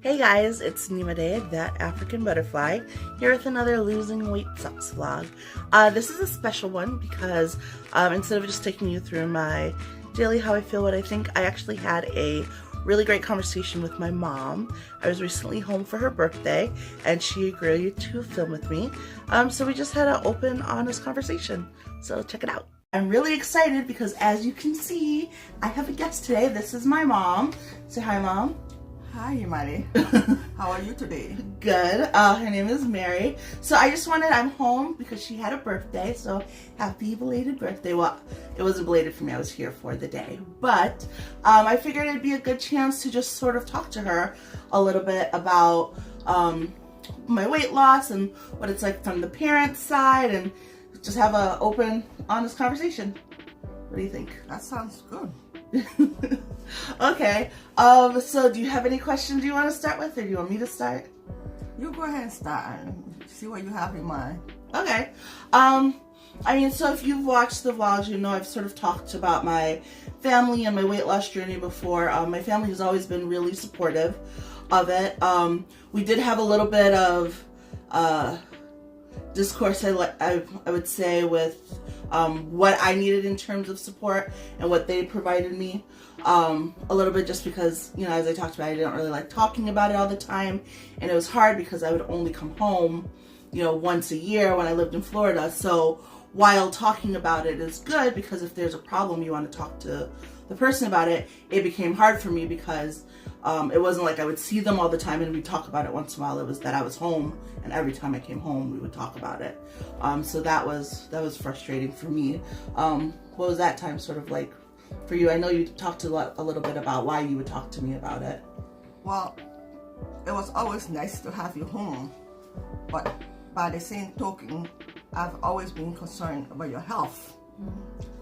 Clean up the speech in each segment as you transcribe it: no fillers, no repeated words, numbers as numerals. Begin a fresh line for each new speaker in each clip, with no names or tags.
Hey guys, it's Nima Day, that African butterfly, here with another losing weight sucks vlog. This is a special one because instead of just taking you through my daily how I feel, what I think, I actually had a really great conversation with my mom. I was recently home for her birthday and she agreed to film with me. So we just had an open, honest conversation. So check it out. I'm really excited because as you can see, I have a guest today. This is my mom. Say hi, Mom.
Hi, Imani. How are you today?
Good. Her name is Mary. So I'm home because she had a birthday, so happy belated birthday. Well, it wasn't belated for me, I was here for the day. But I figured it'd be a good chance to just sort of talk to her a little bit about my weight loss and what it's like from the parents' side and just have an open, honest conversation. What do you think?
That sounds good.
Okay, so do you have any questions you want to start with, or do you want me to start?
You go ahead and start and see what you have in mind.
Okay. So if you've watched the vlogs, you know I've sort of talked about my family and my weight loss journey before. My family has always been really supportive of it. We did have a little bit of discourse, I would say, with what I needed in terms of support and what they provided me. A little bit just because, you know, as I talked about, I didn't really like talking about it all the time, and it was hard because I would only come home, you know, once a year when I lived in Florida. So while talking about it is good, because if there's a problem you want to talk to the person about it, it became hard for me because it wasn't like I would see them all the time and we'd talk about it once in a while. It was that I was home, and every time I came home we would talk about it. So that was frustrating for me. What was that time sort of like for you? I know you talked a little bit about why you would talk to me about it.
Well, it was always nice to have you home, but by the same token, I've always been concerned about your health.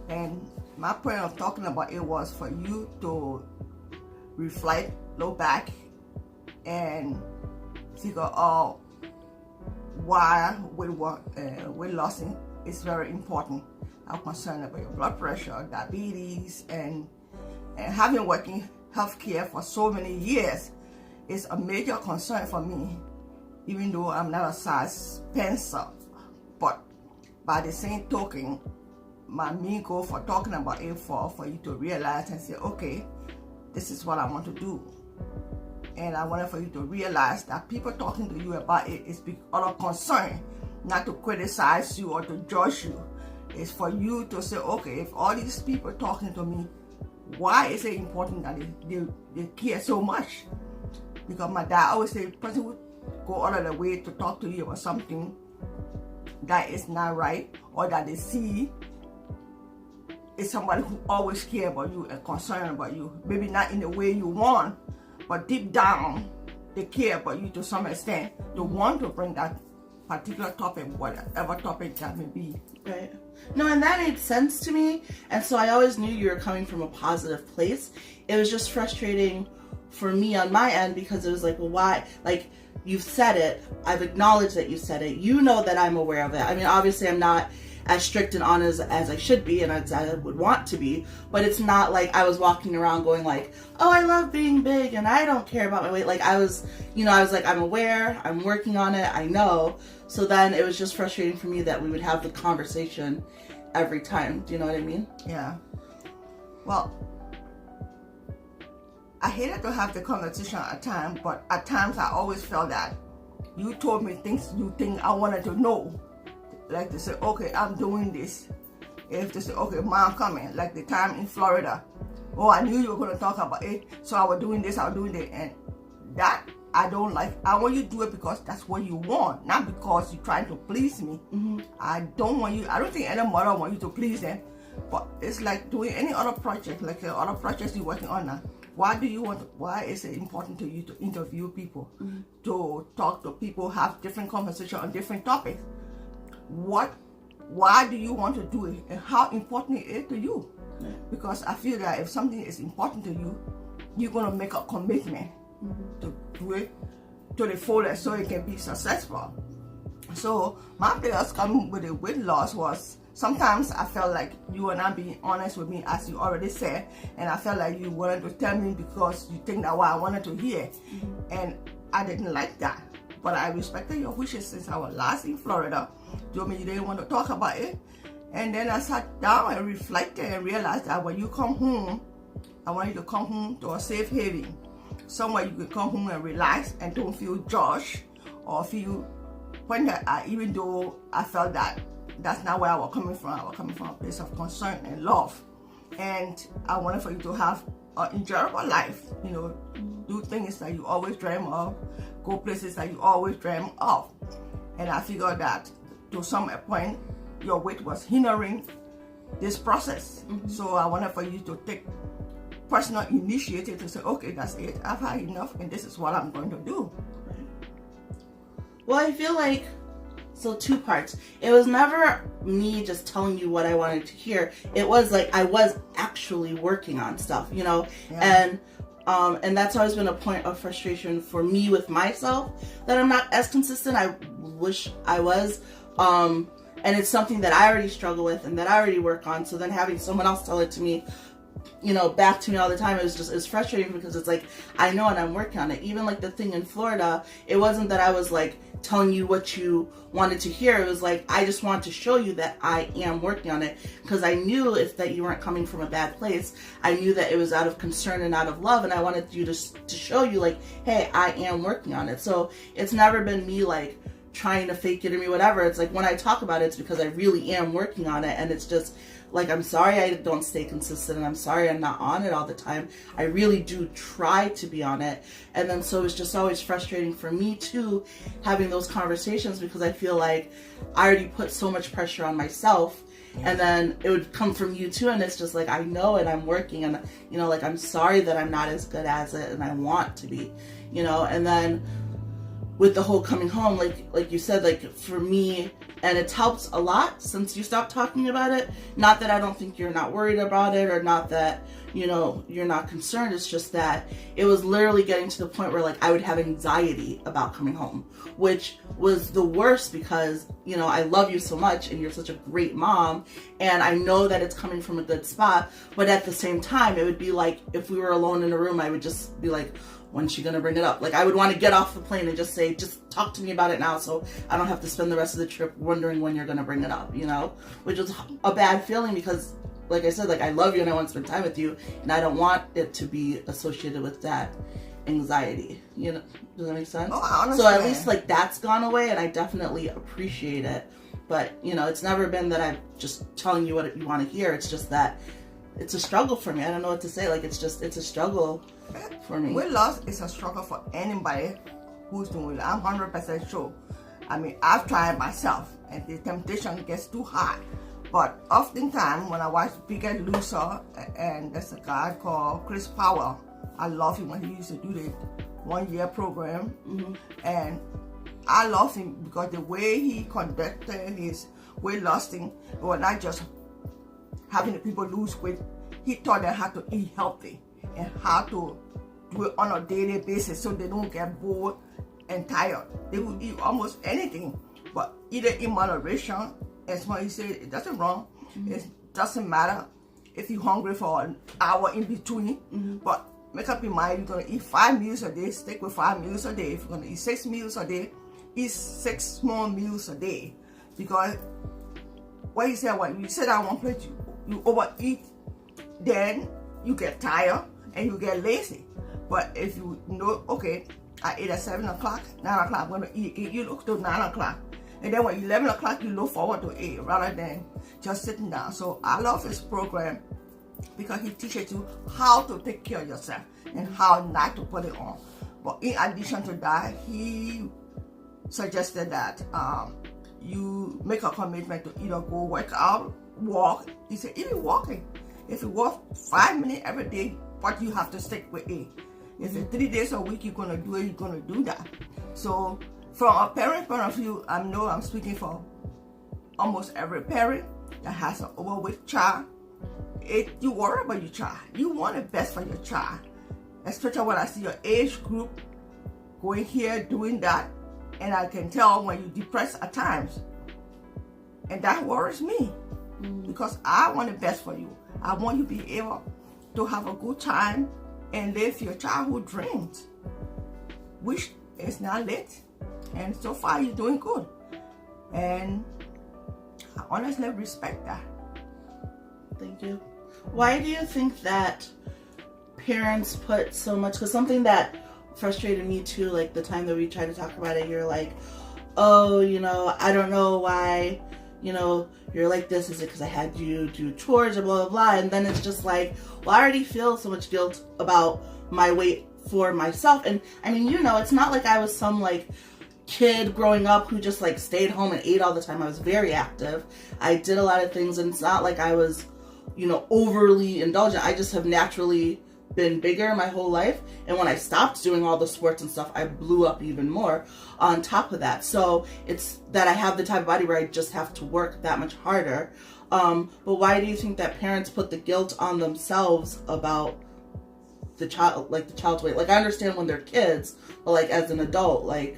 And my point of talking about it was for you to reflect, look back, and figure out why weight loss is very important. I'm concerned about your blood pressure, diabetes, and having working healthcare for so many years is a major concern for me, even though I'm not a size pencil. But by the same token, my main goal for talking about it for you to realize and say, okay, this is what I want to do. And I wanted for you to realize that people talking to you about it is out of concern, not to criticize you or to judge you. It's for you to say, okay, if all these people talking to me, why is it important that they care so much? Because my dad always say, person would go out of the way to talk to you about something that is not right, or that they see is somebody who always care about you and concerned about you. Maybe not in the way you want, but deep down, they care about you to some extent. They want to bring that particular topic, whatever topic that may be.
Right. No, and that made sense to me. And so I always knew you were coming from a positive place. It was just frustrating for me on my end because it was like, well, why? Like, you've said it. I've acknowledged that you said it. You know that I'm aware of it. I mean, obviously I'm not as strict and honest as I should be and as I would want to be, but it's not like I was walking around going like, oh, I love being big and I don't care about my weight. Like I was like, I'm aware, I'm working on it, I know. So then it was just frustrating for me that we would have the conversation every time. Do you know what I mean?
Yeah. Well, I hated to have the conversation at times, but at times I always felt that you told me things you think I wanted to know. Like they say, okay, I'm doing this. If they say, okay, Mom, coming, like the time in Florida. Oh, I knew you were going to talk about it, so I was doing this, I was doing that. And that I don't like. I want you to do it because that's what you want, not because you're trying to please me. I don't think any mother want you to please them. But it's like doing any other project, like the other projects you're working on now. Why is it important to you to interview people, to talk to people, have different conversations on different topics? Why do you want to do it, and how important it is to you? Because I feel that if something is important to you, you're going to make a commitment to do it to the fullest so it can be successful. So my biggest coming with the weight loss was sometimes I felt like you were not being honest with me, as you already said, and I felt like you wanted to tell me because you think that what I wanted to hear, and I didn't like that. But I respected your wishes since I was last in Florida. You told me you didn't want to talk about it, and then I sat down and reflected and realized that when you come home, I want you to come home to a safe haven, somewhere you can come home and relax and don't feel judged or feel when that. Even though I felt that that's not where I was coming from. I was coming from a place of concern and love, and I wanted for you to have an enjoyable life. You know, do things that you always dream of, go places that you always dream of. And I figured that to some point, your weight was hindering this process. So I wanted for you to take personal initiative to say, okay, that's it. I've had enough, and this is what I'm going to do.
Well, I feel like, so two parts. It was never me just telling you what I wanted to hear. It was like I was actually working on stuff, you know, and that's always been a point of frustration for me with myself, that I'm not as consistent. I wish I was, and it's something that I already struggle with and that I already work on. So then having someone else tell it to me, you know, back to me all the time, it's frustrating, because it's like, I know and I'm working on it. Even like the thing in Florida, it wasn't that I was like telling you what you wanted to hear. It was like, I just wanted to show you that I am working on it, because I knew that you weren't coming from a bad place. I knew that it was out of concern and out of love, and I wanted you to show you like, hey, I am working on it. So it's never been me like trying to fake it or me whatever. It's like when I talk about it, it's because I really am working on it, and it's just like, I'm sorry I don't stay consistent, and I'm sorry I'm not on it all the time. I really do try to be on it. And then so it's just always frustrating for me too, having those conversations, because I feel like I already put so much pressure on myself, and then it would come from you too, and it's just like, I know and I'm working, and you know, like, I'm sorry that I'm not as good as it, and I want to be, you know. And then with the whole coming home, like you said, like for me, and it's helped a lot since you stopped talking about it. Not that I don't think you're not worried about it, or not that, you know, you're not concerned. It's just that it was literally getting to the point where like I would have anxiety about coming home, which was the worst, because, you know, I love you so much and you're such a great mom, and I know that it's coming from a good spot. But at the same time, it would be like, if we were alone in a room, I would just be like, when's she gonna bring it up? Like, I would want to get off the plane and just say, just talk to me about it now, so I don't have to spend the rest of the trip wondering when you're gonna bring it up, you know? Which was a bad feeling, because like I said, like, I love you and I want to spend time with you, and I don't want it to be associated with that anxiety, you know? Does that make sense?
Oh, I understand.
So at least like that's gone away, and I definitely appreciate it. But, you know, it's never been that I'm just telling you what you want to hear. It's just that it's a struggle for me. I don't know what to say. Like, it's a struggle for me.
Weight loss is a struggle for anybody who's doing it. I'm 100% sure. I mean, I've tried myself, and the temptation gets too high. But oftentimes, when I watch Biggest Loser, and there's a guy called Chris Powell, I love him when he used to do the 1 year program, and I love him because the way he conducted his weight loss thing, it was not just having the people lose weight. He taught them how to eat healthy and how to do it on a daily basis, so they don't get bored and tired. They will eat almost anything, but eat it in moderation. As what he said, it doesn't wrong. It doesn't matter if you're hungry for an hour in between, but make up your mind, you're gonna eat 5 meals a day, stick with 5 meals a day. If you're gonna eat 6 meals a day, eat 6 small meals a day. Because what he said, when you sit down one plate, you overeat, then you get tired and you get lazy. But if you know, okay, I ate at 7 o'clock, 9 o'clock, I'm gonna eat, you look to 9 o'clock. And then when 11 o'clock, you look forward to 8 rather than just sitting down. So I love his program because he teaches you how to take care of yourself and how not to put it on. But in addition to that, he suggested that you make a commitment to either go work out, walk. He said, even walking, if you walk 5 minutes every day, but you have to stick with it. If it's 3 days a week, you're gonna do it, you're gonna do that. So from a parent point of view, I know I'm speaking for almost every parent that has an overweight child. You worry about your child. You want the best for your child. Especially when I see your age group going here, doing that. And I can tell when you're depressed at times. And that worries me. because I want the best for you. I want you to be able to have a good time and live your childhood dreams, which is not late. And so far, you're doing good. And I honestly respect that.
Thank you. Why do you think that parents put so much, because something that frustrated me too, like the time that we tried to talk about it, you're like, oh, I don't know why, you're like this. Is it because I had you do chores or blah, blah, blah? And then it's just like, well, I already feel so much guilt about my weight for myself. And I mean, it's not like I was some like kid growing up who just like stayed home and ate all the time. I was very active. I did a lot of things, and it's not like I was, overly indulgent. I just have naturally been bigger my whole life, and when I stopped doing all the sports and stuff, I blew up even more on top of that. So it's that I have the type of body where I just have to work that much harder. But why do you think that parents put the guilt on themselves about the child's weight? Like, I understand when they're kids, but like as an adult, like,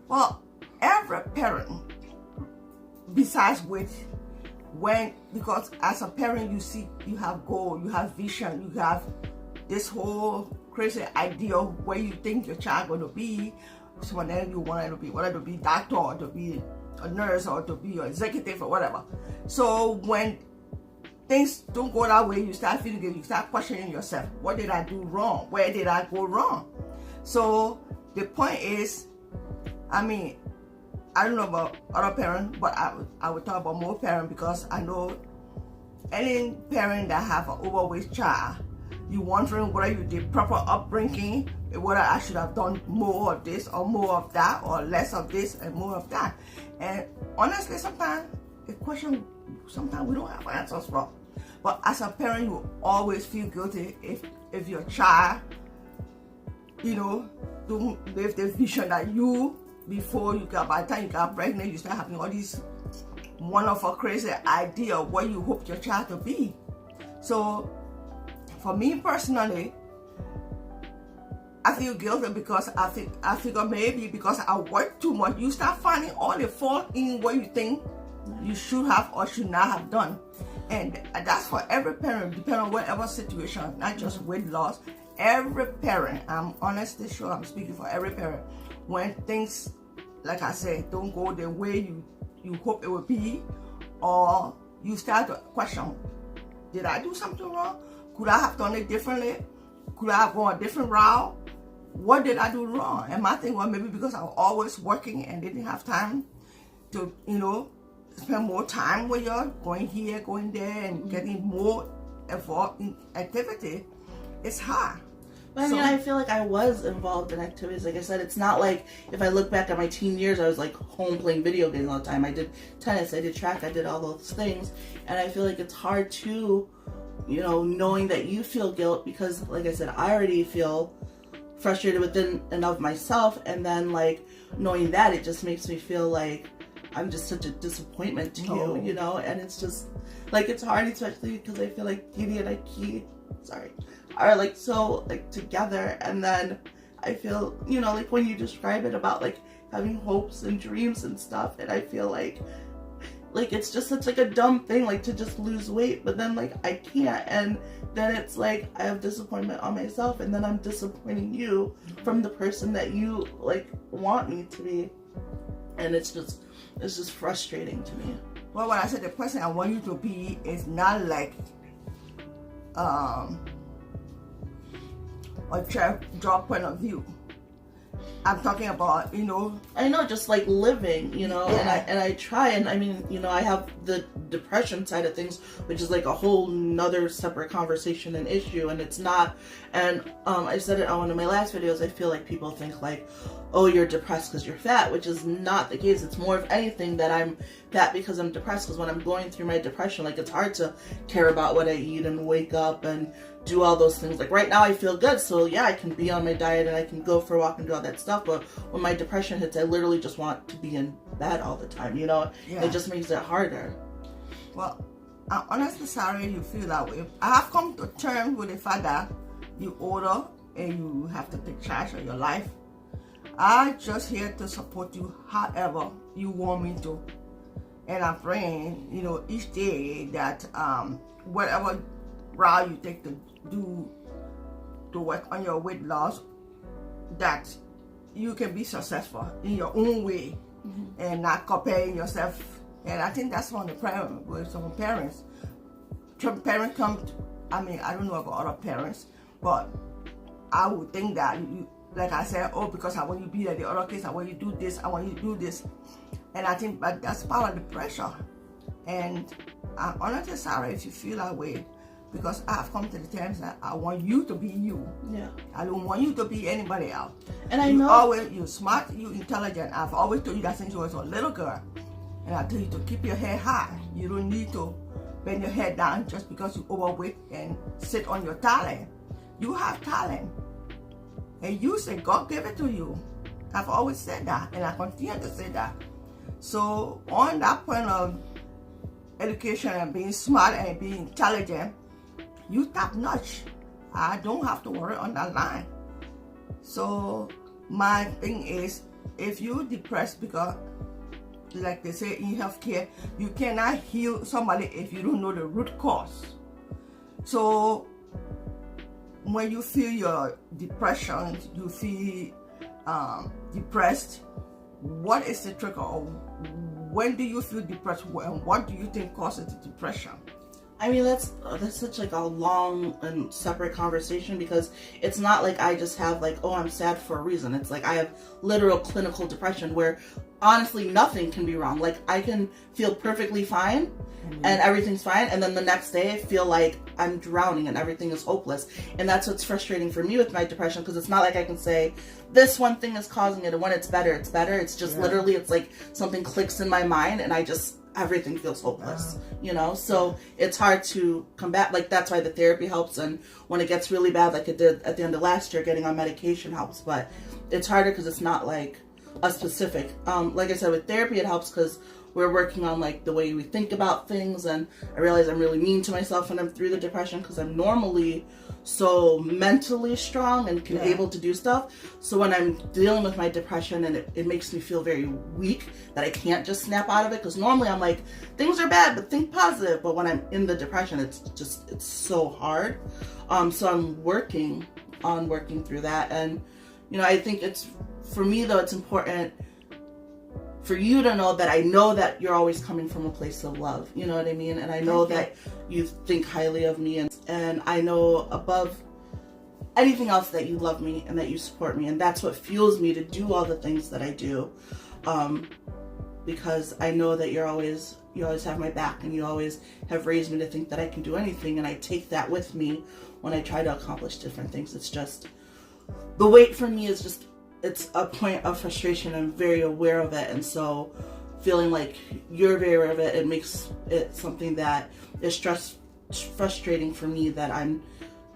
well, every parent, besides weight, because as a parent, you have goal, you have vision, you have this whole crazy idea of where you think your child going to be. So whenever you want it to be, whether to be doctor or to be a nurse or to be an executive or whatever. So when things don't go that way, you start feeling good, you start questioning yourself. What did I do wrong? Where did I go wrong? So the point is, I mean, I don't know about other parents, but I would talk about more parents, because I know any parent that have an overweight child, you wondering whether you did proper upbringing, whether I should have done more of this or more of that, or less of this and more of that. And honestly, sometimes the question, sometimes we don't have answers for. But as a parent, you always feel guilty if your child, don't live the vision that by the time you got pregnant, you start having all these wonderful, crazy idea of what you hope your child to be. So for me personally, I feel guilty because I figure maybe because I work too much, you start finding all the fault in what you think you should have or should not have done. And that's for every parent, depending on whatever situation, not just weight loss. Every parent, I'm honestly sure I'm speaking for every parent, when things, like I said, don't go the way you hope it would be, or you start to question, did I do something wrong? Could I have done it differently? Could I have gone a different route? What did I do wrong? And my thing was maybe because I was always working and didn't have time to, spend more time with you, going here, going there, and getting more involved in activity. It's hard.
But I mean, I feel like I was involved in activities. Like I said, it's not like if I look back at my teen years, I was like home playing video games all the time. I did tennis, I did track, I did all those things. And I feel like it's hard to, knowing that you feel guilt because, like I said, I already feel frustrated within and of myself. And then like knowing that, it just makes me feel like I'm just such a disappointment to you, and it's just like, it's hard, especially because I feel like Kitty and Ike, are like so like together. And then I feel, like when you describe it about like having hopes and dreams and stuff, and I feel like it's just such like a dumb thing, like to just lose weight, but then like I can't, and then it's like I have disappointment on myself, and then I'm disappointing you from the person that you like want me to be, and it's just frustrating to me.
Well, when I said the person I want you to be is not like a job point of view. I'm talking about,
I know, just like living,
Yeah.
and I try, and I mean, I have the depression side of things, which is like a whole nother separate conversation and issue, and it's not, and I said it on one of my last videos, I feel like people think like, oh, you're depressed because you're fat, which is not the case. It's more of anything that I'm fat because I'm depressed, because when I'm going through my depression, like it's hard to care about what I eat and wake up and do all those things. Like right now I feel good, so yeah, I can be on my diet and I can go for a walk and do all that stuff, but when my depression hits, I literally just want to be in bed all the time,
Yeah.
It just makes it harder.
Well, I'm honestly sorry you feel that way. I have come to terms with the fact that you're older and you have to take charge of your life. I'm just here to support you however you want me to. And I'm praying, each day that whatever route you take to work on your weight loss, that you can be successful in your own way and not comparing yourself. And I think that's one of the problems with some parents. Some parents come, I don't know about other parents, but I would think that, like I said, because I want you to be like the other kids, I want you to do this, I want you to do this. And I think but that's part of the pressure. And I'm honestly sorry if you feel that way, because I've come to the terms that I want you to be you.
Yeah.
I don't want you to be anybody else.
And I know
you're smart, you're intelligent. I've always told you that since you was a little girl. And I tell you to keep your head high. You don't need to bend your head down just because you're overweight and sit on your talent. You have talent. And you say God gave it to you. I've always said that, and I continue to say that. So on that point of education and being smart and being intelligent, you top notch. I don't have to worry on that line. So my thing is, if you're depressed, because like they say in healthcare, you cannot heal somebody if you don't know the root cause. So when you feel your depression, you feel depressed, what is the trigger? Or when do you feel depressed, and what do you think causes the depression?
I mean, that's such like a long and separate conversation, because it's not like I just have like, oh, I'm sad for a reason. It's like I have literal clinical depression where honestly nothing can be wrong. Like I can feel perfectly fine and everything's fine, and then the next day I feel like I'm drowning and everything is hopeless. And that's what's frustrating for me with my depression, because it's not like I can say this one thing is causing it, and when it's better, it's better. It's just literally, it's like something clicks in my mind and everything feels hopeless, so it's hard to combat. Like that's why the therapy helps, and when it gets really bad, like it did at the end of last year, getting on medication helps. But it's harder because it's not like a specific, like I said, with therapy it helps because we're working on like the way we think about things, and I realize I'm really mean to myself when I'm through the depression, because I'm normally so mentally strong and can able to do stuff. So when I'm dealing with my depression, and it makes me feel very weak, that I can't just snap out of it, because normally I'm like, things are bad but think positive, but when I'm in the depression, it's so hard. So I'm working through that. And I think for me though, it's important for you to know that I know that you're always coming from a place of love, you know what I mean? And I know that you think highly of me, and I know above anything else that you love me and that you support me, and that's what fuels me to do all the things that I do, because I know that you always have my back, and you always have raised me to think that I can do anything, and I take that with me when I try to accomplish different things. It's just, the weight for me is just, it's a point of frustration. I'm very aware of it, and so feeling like you're very aware of it, it makes it something that is frustrating for me, that I'm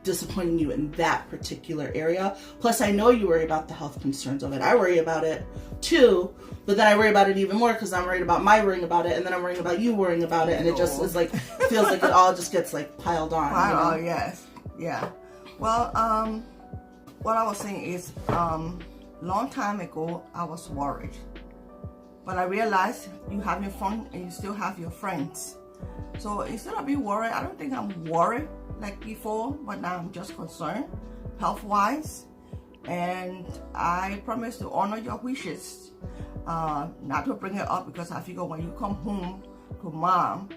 disappointing you in that particular area. Plus I know you worry about the health concerns of it. I worry about it too, but then I worry about it even more because I'm worried about my worrying about it, and then I'm worrying about you worrying about it, and it just is like, it feels like it all just gets like piled on.
Oh yes, yeah. Well, what I was saying is, long time ago, I was worried. But I realized you having fun and you still have your friends. So instead of being worried, I don't think I'm worried like before, but now I'm just concerned, health-wise. And I promise to honor your wishes. Not to bring it up, because I figure when you come home to mom,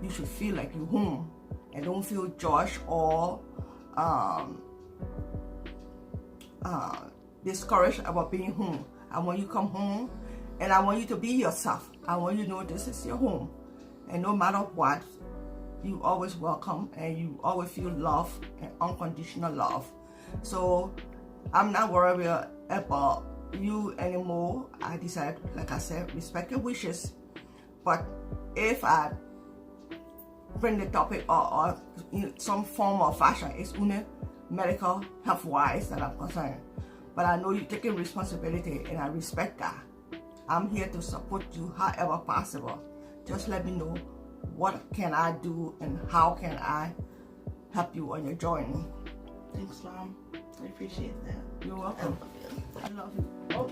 you should feel like you're home. And don't feel judged or discouraged about being home. I want you to come home, and I want you to be yourself. I want you to know this is your home, and no matter what, you always welcome, and you always feel love and unconditional love. So I'm not worried about you anymore. I decided, like I said, respect your wishes. But if I bring the topic or in some form or fashion, it's only medical health wise that I'm concerned. But I know you're taking responsibility, and I respect that. I'm here to support you however possible. Just let me know what can I do and how can I help you on your journey.
Thanks, Mom. I appreciate that.
You're welcome. I love you. Oh,